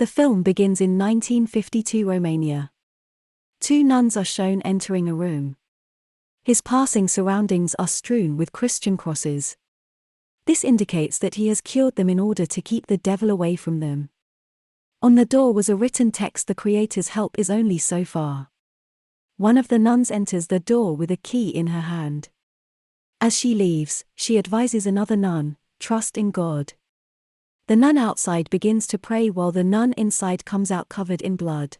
The film begins in 1952 Romania. Two nuns are shown entering a room. His passing surroundings are strewn with Christian crosses. This indicates that he has cured them in order to keep the devil away from them. On the door was a written text: "The Creator's help is only so far." One of the nuns enters the door with a key in her hand. As she leaves, she advises another nun, "Trust in God." The nun outside begins to pray while the nun inside comes out covered in blood.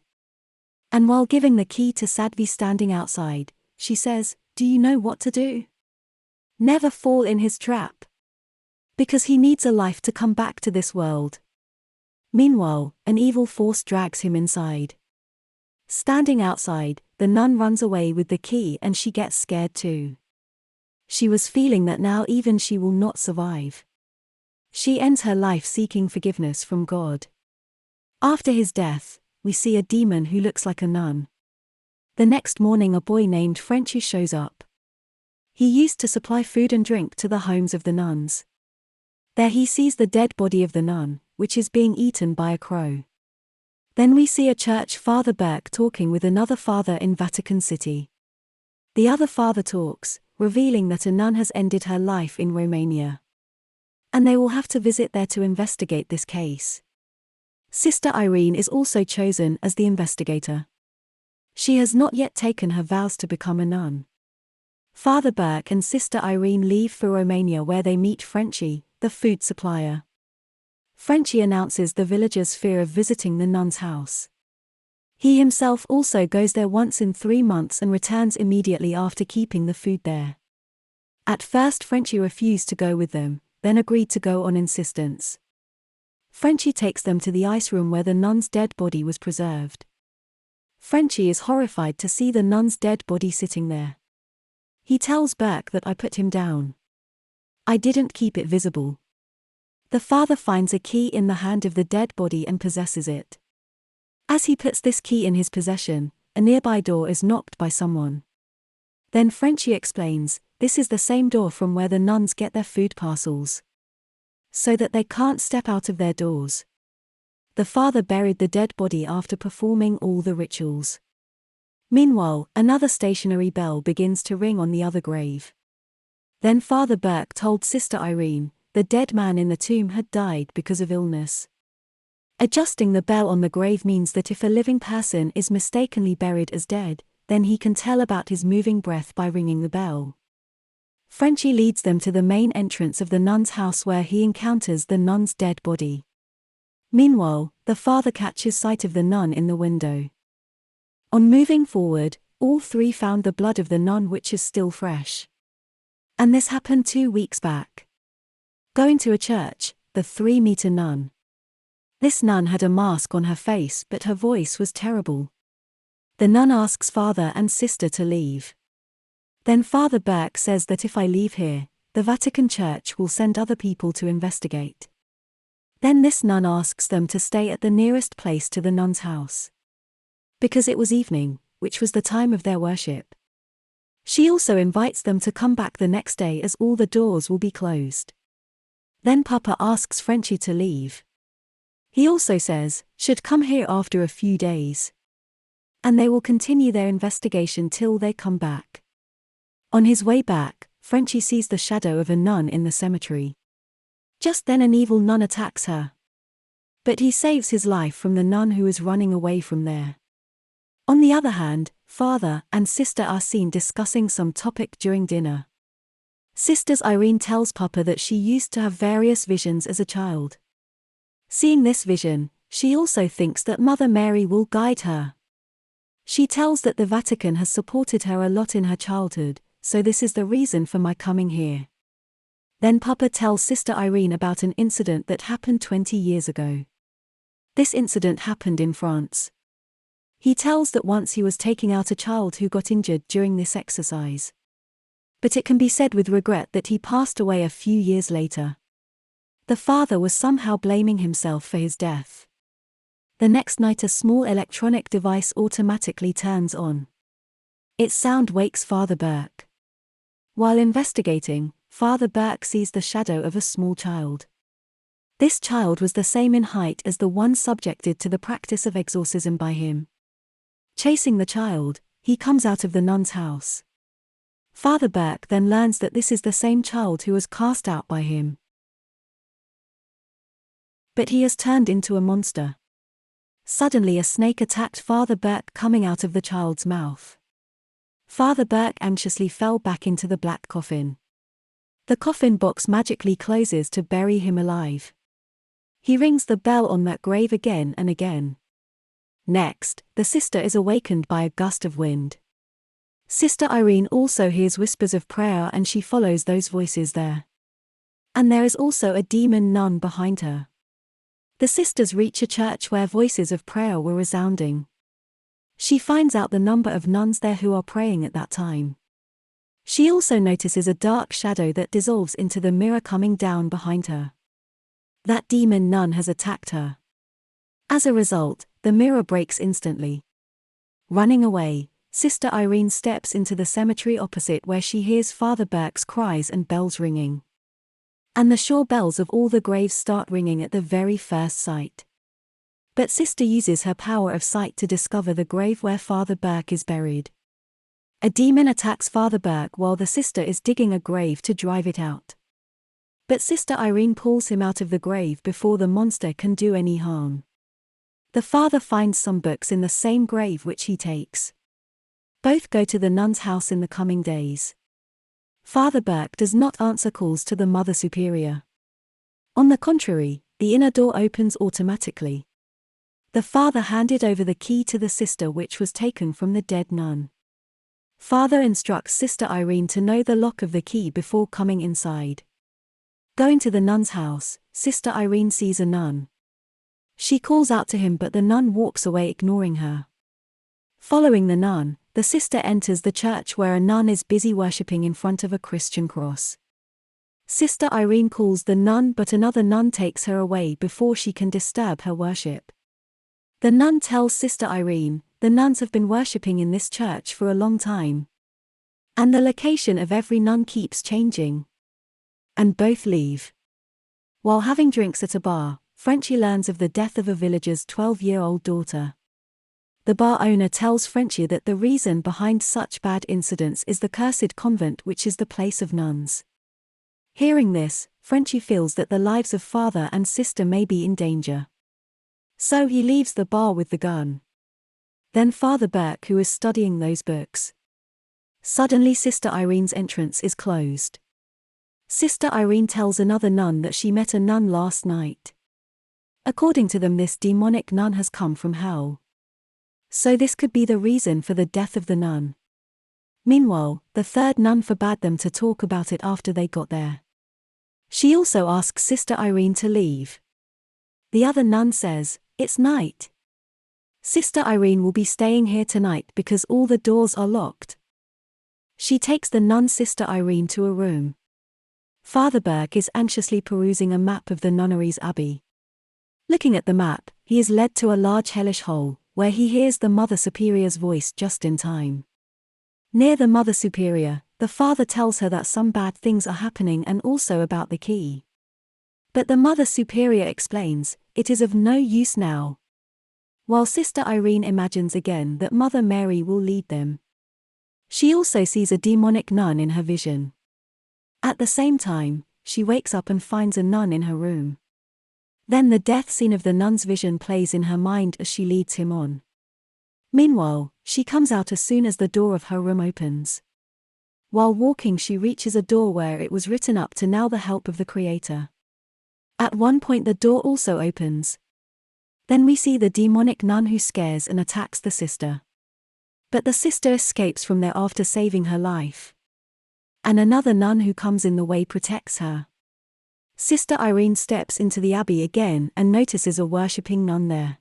And while giving the key to Sadvi standing outside, she says, "Do you know what to do? Never fall in his trap. Because he needs a life to come back to this world." Meanwhile, an evil force drags him inside. Standing outside, the nun runs away with the key and she gets scared too. She was feeling that now even she will not survive. She ends her life seeking forgiveness from God. After his death, we see a demon who looks like a nun. The next morning a boy named Frenchy shows up. He used to supply food and drink to the homes of the nuns. There he sees the dead body of the nun, which is being eaten by a crow. Then we see a church father Burke talking with another father in Vatican City. The other father talks, revealing that a nun has ended her life in Romania. And they will have to visit there to investigate this case. Sister Irene is also chosen as the investigator. She has not yet taken her vows to become a nun. Father Burke and Sister Irene leave for Romania where they meet Frenchy, the food supplier. Frenchy announces the villagers' fear of visiting the nun's house. He himself also goes there once in 3 months and returns immediately after keeping the food there. At first Frenchy refused to go with them, then agreed to go on insistence. Frenchy takes them to the ice room where the nun's dead body was preserved. Frenchy is horrified to see the nun's dead body sitting there. He tells Burke that "I put him down. I didn't keep it visible." The father finds a key in the hand of the dead body and possesses it. As he puts this key in his possession, a nearby door is knocked by someone. Then Frenchy explains, this is the same door from where the nuns get their food parcels. So that they can't step out of their doors. The father buried the dead body after performing all the rituals. Meanwhile, another stationary bell begins to ring on the other grave. Then Father Burke told Sister Irene, the dead man in the tomb had died because of illness. Adjusting the bell on the grave means that if a living person is mistakenly buried as dead, then he can tell about his moving breath by ringing the bell. Frenchy leads them to the main entrance of the nun's house where he encounters the nun's dead body. Meanwhile, the father catches sight of the nun in the window. On moving forward, all three found the blood of the nun which is still fresh. And this happened 2 weeks back. Going to a church, the three meet a nun. This nun had a mask on her face but her voice was terrible. The nun asks father and sister to leave. Then Father Burke says that if I leave here, the Vatican Church will send other people to investigate. Then this nun asks them to stay at the nearest place to the nun's house. Because it was evening, which was the time of their worship. She also invites them to come back the next day as all the doors will be closed. Then Papa asks Frenchy to leave. He also says, should come here after a few days. And they will continue their investigation till they come back. On his way back, Frenchy sees the shadow of a nun in the cemetery. Just then an evil nun attacks her. But he saves his life from the nun who is running away from there. On the other hand, father and sister are seen discussing some topic during dinner. Sisters Irene tells Papa that she used to have various visions as a child. Seeing this vision, she also thinks that Mother Mary will guide her. She tells that the Vatican has supported her a lot in her childhood, so this is the reason for my coming here. Then Papa tells Sister Irene about an incident that happened 20 years ago. This incident happened in France. He tells that once he was taking out a child who got injured during this exercise. But it can be said with regret that he passed away a few years later. The father was somehow blaming himself for his death. The next night a small electronic device automatically turns on. Its sound wakes Father Burke. While investigating, Father Burke sees the shadow of a small child. This child was the same in height as the one subjected to the practice of exorcism by him. Chasing the child, he comes out of the nun's house. Father Burke then learns that this is the same child who was cast out by him. But he has turned into a monster. Suddenly a snake attacked Father Burke, coming out of the child's mouth. Father Burke anxiously fell back into the black coffin. The coffin box magically closes to bury him alive. He rings the bell on that grave again and again. Next, the sister is awakened by a gust of wind. Sister Irene also hears whispers of prayer and she follows those voices there. And there is also a demon nun behind her. The sisters reach a church where voices of prayer were resounding. She finds out the number of nuns there who are praying at that time. She also notices a dark shadow that dissolves into the mirror coming down behind her. That demon nun has attacked her. As a result, the mirror breaks instantly. Running away, Sister Irene steps into the cemetery opposite where she hears Father Burke's cries and bells ringing. And the sure bells of all the graves start ringing at the very first sight. But Sister uses her power of sight to discover the grave where Father Burke is buried. A demon attacks Father Burke while the sister is digging a grave to drive it out. But Sister Irene pulls him out of the grave before the monster can do any harm. The father finds some books in the same grave which he takes. Both go to the nun's house in the coming days. Father Burke does not answer calls to the Mother Superior. On the contrary, the inner door opens automatically. The father handed over the key to the sister which was taken from the dead nun. Father instructs Sister Irene to know the lock of the key before coming inside. Going to the nun's house, Sister Irene sees a nun. She calls out to him but the nun walks away ignoring her. Following the nun, the sister enters the church where a nun is busy worshipping in front of a Christian cross. Sister Irene calls the nun but another nun takes her away before she can disturb her worship. The nun tells Sister Irene, the nuns have been worshipping in this church for a long time. And the location of every nun keeps changing. And both leave. While having drinks at a bar, Frenchie learns of the death of a villager's 12-year-old daughter. The bar owner tells Frenchie that the reason behind such bad incidents is the cursed convent which is the place of nuns. Hearing this, Frenchie feels that the lives of father and sister may be in danger. So he leaves the bar with the gun. Then Father Burke, who is studying those books. Suddenly Sister Irene's entrance is closed. Sister Irene tells another nun that she met a nun last night. According to them, this demonic nun has come from hell. So this could be the reason for the death of the nun. Meanwhile, the third nun forbade them to talk about it after they got there. She also asks Sister Irene to leave. The other nun says, "It's night. Sister Irene will be staying here tonight because all the doors are locked." She takes the nun Sister Irene to a room. Father Burke is anxiously perusing a map of the nunnery's abbey. Looking at the map, he is led to a large hellish hole, where he hears the Mother Superior's voice just in time. Near the Mother Superior, the father tells her that some bad things are happening and also about the key. But the Mother Superior explains, it is of no use now. While Sister Irene imagines again that Mother Mary will lead them. She also sees a demonic nun in her vision. At the same time, she wakes up and finds a nun in her room. Then the death scene of the nun's vision plays in her mind as she leads him on. Meanwhile, she comes out as soon as the door of her room opens. While walking, she reaches a door where it was written up to now the help of the Creator. At one point the door also opens. Then we see the demonic nun who scares and attacks the sister. But the sister escapes from there after saving her life. And another nun who comes in the way protects her. Sister Irene steps into the abbey again and notices a worshipping nun there.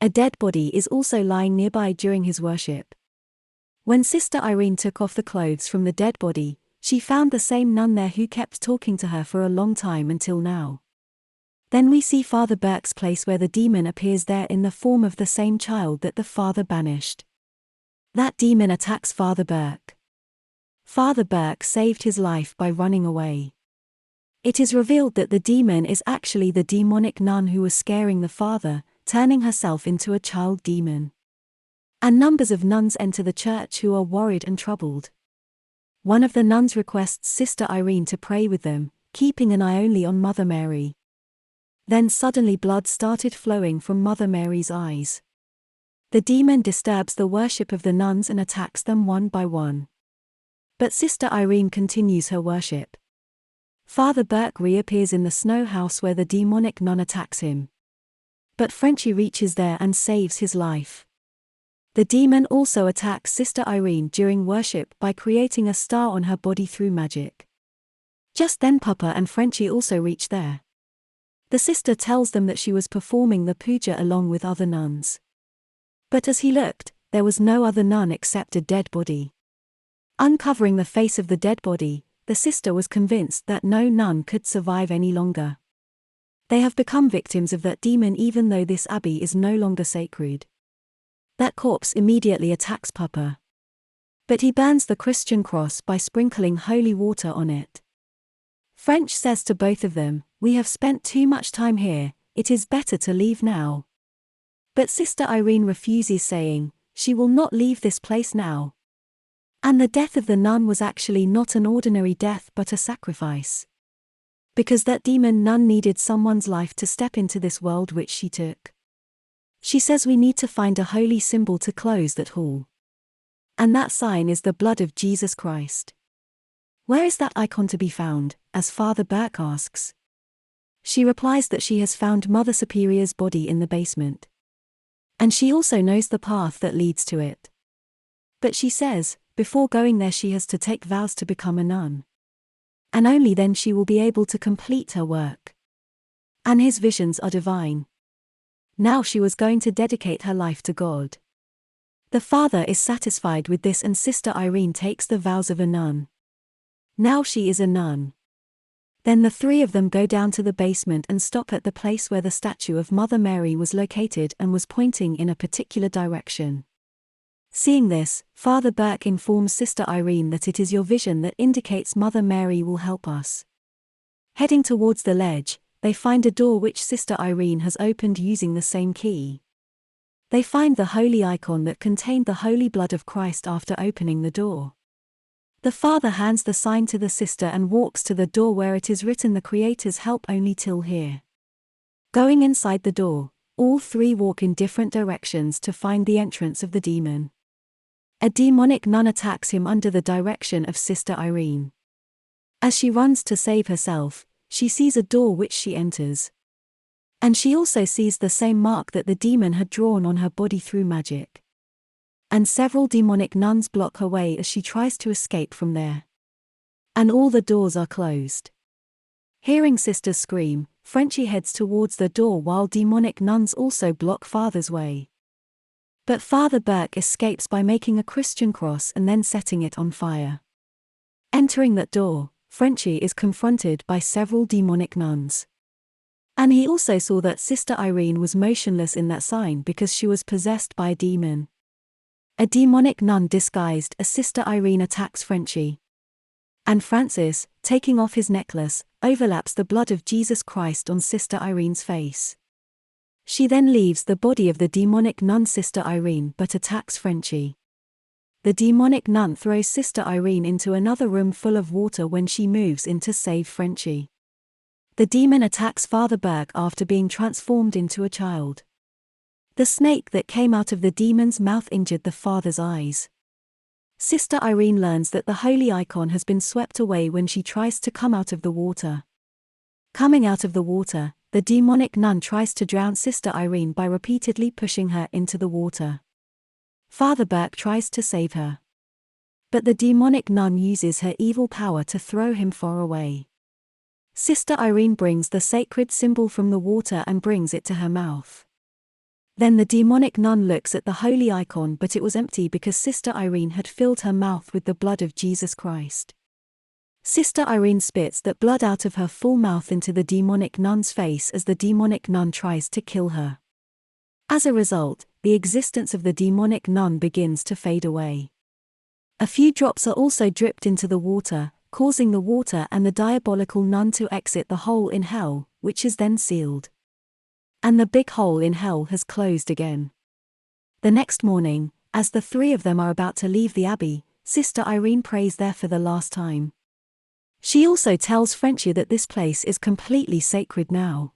A dead body is also lying nearby during his worship. When Sister Irene took off the clothes from the dead body, she found the same nun there who kept talking to her for a long time until now. Then we see Father Burke's place where the demon appears there in the form of the same child that the father banished. That demon attacks Father Burke. Father Burke saved his life by running away. It is revealed that the demon is actually the demonic nun who was scaring the father, turning herself into a child demon. And numbers of nuns enter the church who are worried and troubled. One of the nuns requests Sister Irene to pray with them, keeping an eye only on Mother Mary. Then suddenly blood started flowing from Mother Mary's eyes. The demon disturbs the worship of the nuns and attacks them one by one. But Sister Irene continues her worship. Father Burke reappears in the snow house where the demonic nun attacks him. But Frenchie reaches there and saves his life. The demon also attacks Sister Irene during worship by creating a star on her body through magic. Just then Papa and Frenchie also reach there. The sister tells them that she was performing the puja along with other nuns. But as he looked, there was no other nun except a dead body. Uncovering the face of the dead body, the sister was convinced that no nun could survive any longer. They have become victims of that demon even though this abbey is no longer sacred. That corpse immediately attacks Papa. But he burns the Christian cross by sprinkling holy water on it. French says to both of them, "We have spent too much time here, it is better to leave now." But Sister Irene refuses, saying, she will not leave this place now. And the death of the nun was actually not an ordinary death but a sacrifice. Because that demon nun needed someone's life to step into this world which she took. She says we need to find a holy symbol to close that hall. And that sign is the blood of Jesus Christ. Where is that icon to be found, as Father Burke asks? She replies that she has found Mother Superior's body in the basement. And she also knows the path that leads to it. But she says, before going there she has to take vows to become a nun. And only then she will be able to complete her work. And his visions are divine. Now she was going to dedicate her life to God. The father is satisfied with this and Sister Irene takes the vows of a nun. Now she is a nun. Then the three of them go down to the basement and stop at the place where the statue of Mother Mary was located and was pointing in a particular direction. Seeing this, Father Burke informs Sister Irene that it is your vision that indicates Mother Mary will help us. Heading towards the ledge, they find a door which Sister Irene has opened using the same key. They find the holy icon that contained the holy blood of Christ after opening the door. The father hands the sign to the sister and walks to the door where it is written the Creator's help only till here. Going inside the door, all three walk in different directions to find the entrance of the demon. A demonic nun attacks him under the direction of Sister Irene. As she runs to save herself, she sees a door which she enters. And she also sees the same mark that the demon had drawn on her body through magic. And several demonic nuns block her way as she tries to escape from there. And all the doors are closed. Hearing sisters scream, Frenchie heads towards the door while demonic nuns also block Father's way. But Father Burke escapes by making a Christian cross and then setting it on fire. Entering that door, Frenchie is confronted by several demonic nuns. And he also saw that Sister Irene was motionless in that sign because she was possessed by a demon. A demonic nun disguised as Sister Irene attacks Frenchie. And Francis, taking off his necklace, overlaps the blood of Jesus Christ on Sister Irene's face. She then leaves the body of the demonic nun Sister Irene but attacks Frenchie. The demonic nun throws Sister Irene into another room full of water when she moves in to save Frenchie. The demon attacks Father Burke after being transformed into a child. The snake that came out of the demon's mouth injured the father's eyes. Sister Irene learns that the holy icon has been swept away when she tries to come out of the water. Coming out of the water, the demonic nun tries to drown Sister Irene by repeatedly pushing her into the water. Father Burke tries to save her. But the demonic nun uses her evil power to throw him far away. Sister Irene brings the sacred symbol from the water and brings it to her mouth. Then the demonic nun looks at the holy icon but it was empty because Sister Irene had filled her mouth with the blood of Jesus Christ. Sister Irene spits that blood out of her full mouth into the demonic nun's face as the demonic nun tries to kill her. As a result, the existence of the demonic nun begins to fade away. A few drops are also dripped into the water, causing the water and the diabolical nun to exit the hole in hell, which is then sealed. And the big hole in hell has closed again. The next morning, as the three of them are about to leave the abbey, Sister Irene prays there for the last time. She also tells Frenchy that this place is completely sacred now.